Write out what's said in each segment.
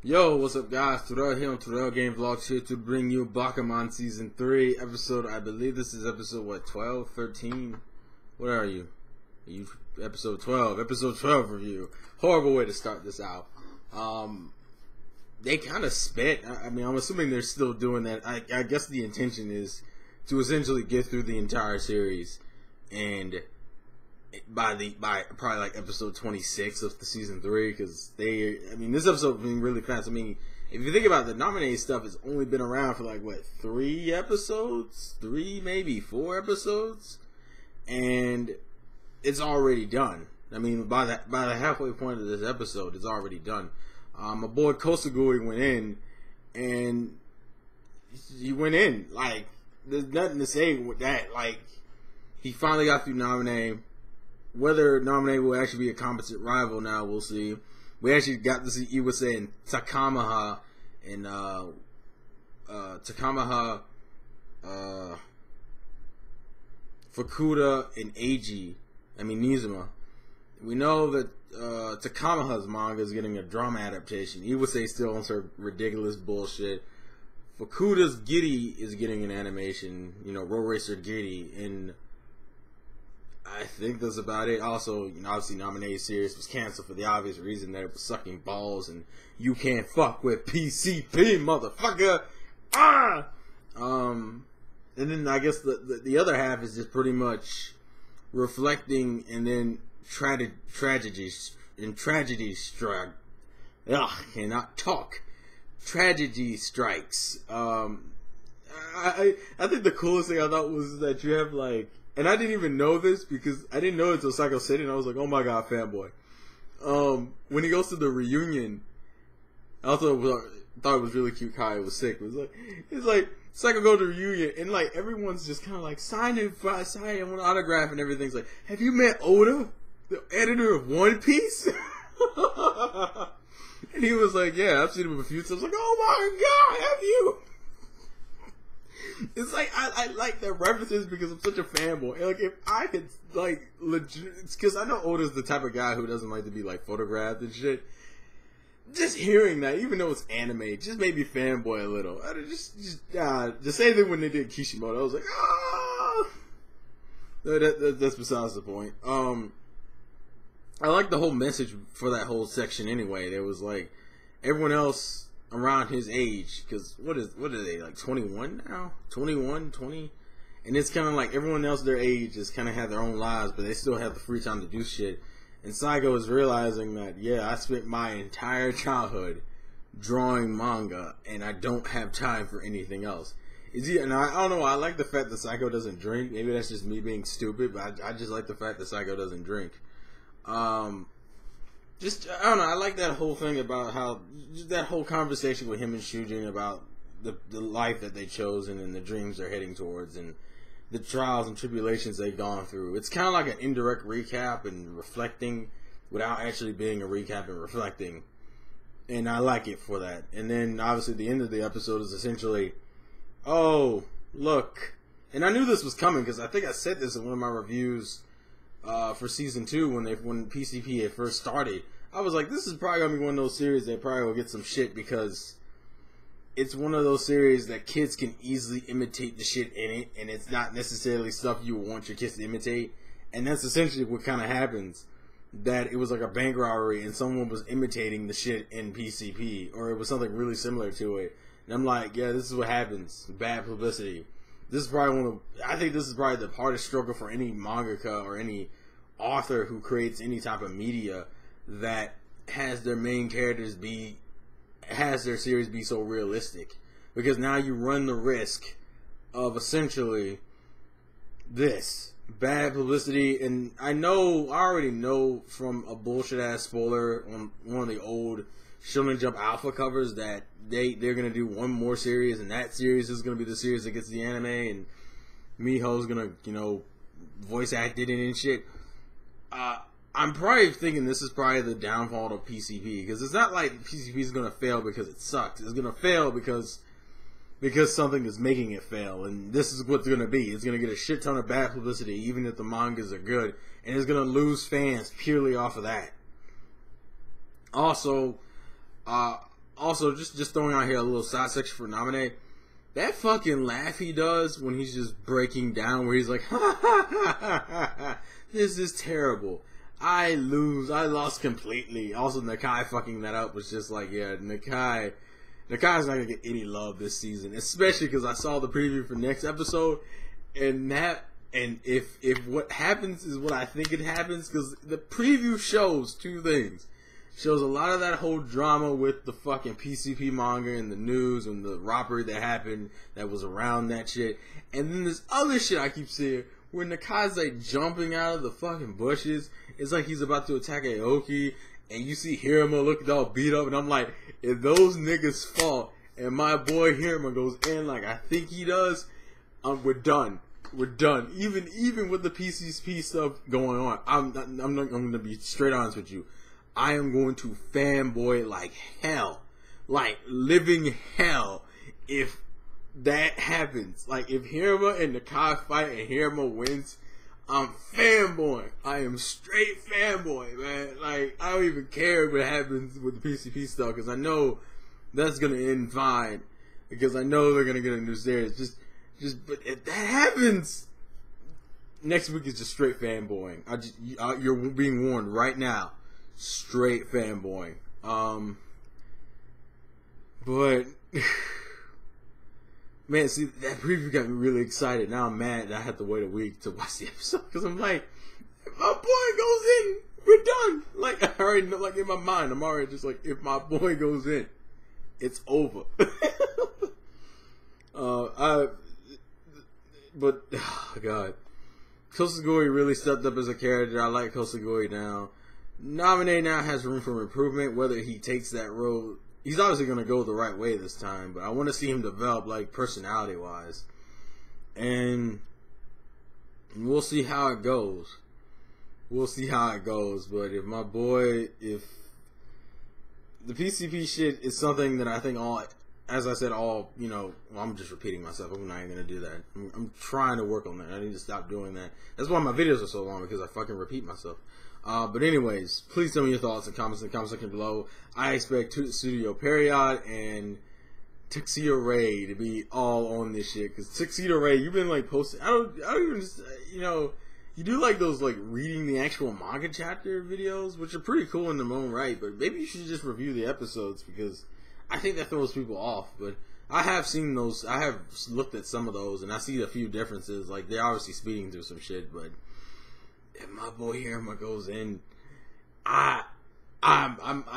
Yo, what's up guys? Terrell here on Terrell Game Vlogs here to bring you Bakuman Season 3 episode, I believe this is episode, what, 12, 13? What are you? Episode 12 review. Horrible way to start this out. They kind of spit. I mean, I'm assuming they're still doing that. I guess the intention is to essentially get through the entire series, and by probably like episode 26 of the season 3, because this episode being really fast. I mean, if you think about it, the nominated stuff has only been around for like what, 3 episodes, 3 maybe 4 episodes, and it's already done. I mean, by the halfway point of this episode, it's already done. My boy Kosuguri went in, and he went in like there's nothing to say with that. Like, he finally got through Nominee. Whether Nominee will actually be a competent rival now, we'll see. We actually got to see Iwase and Takamaha and Fukuda and Nizuma. We know that Takamaha's manga is getting a drama adaptation. Iwase still on some ridiculous bullshit. Fukuda's Giddy is getting an animation, Road Racer Giddy, and I think that's about it. Also, obviously Nominee series was canceled for the obvious reason that it was sucking balls and you can't fuck with PCP, motherfucker. And then I guess the other half is just pretty much reflecting, and then tragedy strike. Ugh, cannot talk. Tragedy strikes. I think the coolest thing I thought was that you have like, and I didn't even know this because I didn't know it until Psycho City, and I was like, oh my god, fanboy. When he goes to the reunion, I also thought it was really cute. Kai was sick. It's like Psycho go to the reunion, and like everyone's just kind of like, sign, I want an autograph, and everything's like, have you met Oda, the editor of One Piece? And he was like, yeah, I've seen him a few times. I was like, oh my god, have you? It's like, I like the references because I'm such a fanboy. Like, if I could, like, legit, because I know Oda's the type of guy who doesn't like to be, like, photographed and shit. Just hearing that, even though it's anime, just made me fanboy a little. The same thing when they did Kishimoto. I was like, ah! No, that's besides the point. I like the whole message for that whole section anyway. There was, like, everyone else around his age, because what are they, like 21 now? 21, 20? And it's kind of like everyone else their age just kind of have their own lives, but they still have the free time to do shit. And Psycho is realizing that, yeah, I spent my entire childhood drawing manga, and I don't have time for anything else. And I don't know, I like the fact that Psycho doesn't drink. Maybe that's just me being stupid, but I just like the fact that Psycho doesn't drink. I don't know, I like that whole thing about how, that whole conversation with him and Shujin about the life that they chosen and the dreams they're heading towards and the trials and tribulations they've gone through. It's kind of like an indirect recap and reflecting without actually being a recap and reflecting. And I like it for that. And then, obviously, the end of the episode is essentially, oh, look. And I knew this was coming because I think I said this in one of my reviews for season 2 when PCP had first started. I was like, this is probably gonna be one of those series that probably will get some shit because it's one of those series that kids can easily imitate the shit in it, and it's not necessarily stuff you would want your kids to imitate. And that's essentially what kind of happens. That it was like a bank robbery and someone was imitating the shit in PCP, or it was something really similar to it. And I'm like, yeah, this is what happens. Bad publicity. This is probably I think this is probably the hardest struggle for any mangaka or any author who creates any type of media that has their main characters has their series be so realistic. Because now you run the risk of essentially this bad publicity. And I already know from a bullshit ass spoiler on one of the old Shonen Jump Alpha covers that they're gonna do one more series, and that series is gonna be the series that gets the anime, and Miho's gonna, voice act it and shit. I'm probably thinking this is probably the downfall of PCP, because it's not like PCP is gonna fail because it sucks. It's gonna fail because something is making it fail, and this is what's gonna be. It's gonna get a shit ton of bad publicity, even if the mangas are good, and it's gonna lose fans purely off of that. Also, Also, just throwing out here a little side section for Nominee. That fucking laugh he does when he's just breaking down, where he's like, ha ha ha ha ha ha, this is terrible. I lost completely. Also, Nakai fucking that up was just like, yeah, Nakai's not gonna get any love this season, especially because I saw the preview for next episode, and if what happens is what I think it happens, because the preview shows two things. Shows a lot of that whole drama with the fucking PCP manga and the news and the robbery that happened that was around that shit. And then this other shit I keep seeing where Nakai's like jumping out of the fucking bushes. It's like he's about to attack Aoki, and you see Hirama looking all beat up, and I'm like, if those niggas fall and my boy Hirama goes in like I think he does, we're done. We're done. Even with the PCP stuff going on, I'm gonna be straight honest with you. I am going to fanboy like hell, like living hell, if that happens. Like, if Hirama and Nakai fight and Hirama wins, I'm fanboying. I am straight fanboy, man. Like, I don't even care what happens with the PCP stuff, because I know that's gonna end fine, because I know they're gonna get a new series. But if that happens, next week is just straight fanboying. You're being warned right now. Straight fanboying. But man, see, that preview got me really excited. Now I'm mad that I have to wait a week to watch the episode, because I'm like, if my boy goes in, we're done. Like, I already know, like, in my mind, I'm already just like, if my boy goes in, it's over. But oh God, Kosugori really stepped up as a character. I like Kosugori now. Nominee now has room for improvement. Whether he takes that road, he's obviously going to go the right way this time, but I want to see him develop, like, personality wise, and we'll see how it goes. But if my boy, if the PCP shit is something that I think as I said, I'm just repeating myself. I'm not even going to do that. I'm trying to work on that. I need to stop doing that. That's why my videos are so long, because I fucking repeat myself. But anyways, please tell me your thoughts and comments in the comment section below. I expect Studio Period and Tuxedo Ray to be all on this shit, because Tuxedo Ray, you've been like posting. I don't even just, you do like those like reading the actual manga chapter videos, which are pretty cool in their own right. But maybe you should just review the episodes, because I think that throws people off. But I have seen those. I have looked at some of those, and I see a few differences. Like, they're obviously speeding through some shit, but if my boy Hirama goes in, I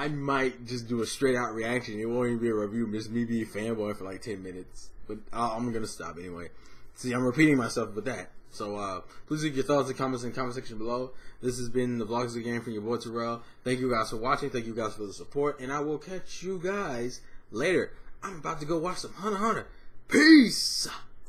might just do a straight out reaction. It won't even be a review, just me being fanboy for like 10 minutes. But I'm gonna stop anyway. See, I'm repeating myself with that. So please leave your thoughts and comments in the comment section below. This has been the Vlogs Again from your boy Terrell. Thank you guys for watching. Thank you guys for the support, and I will catch you guys later. I'm about to go watch some Hunter x Hunter. Peace.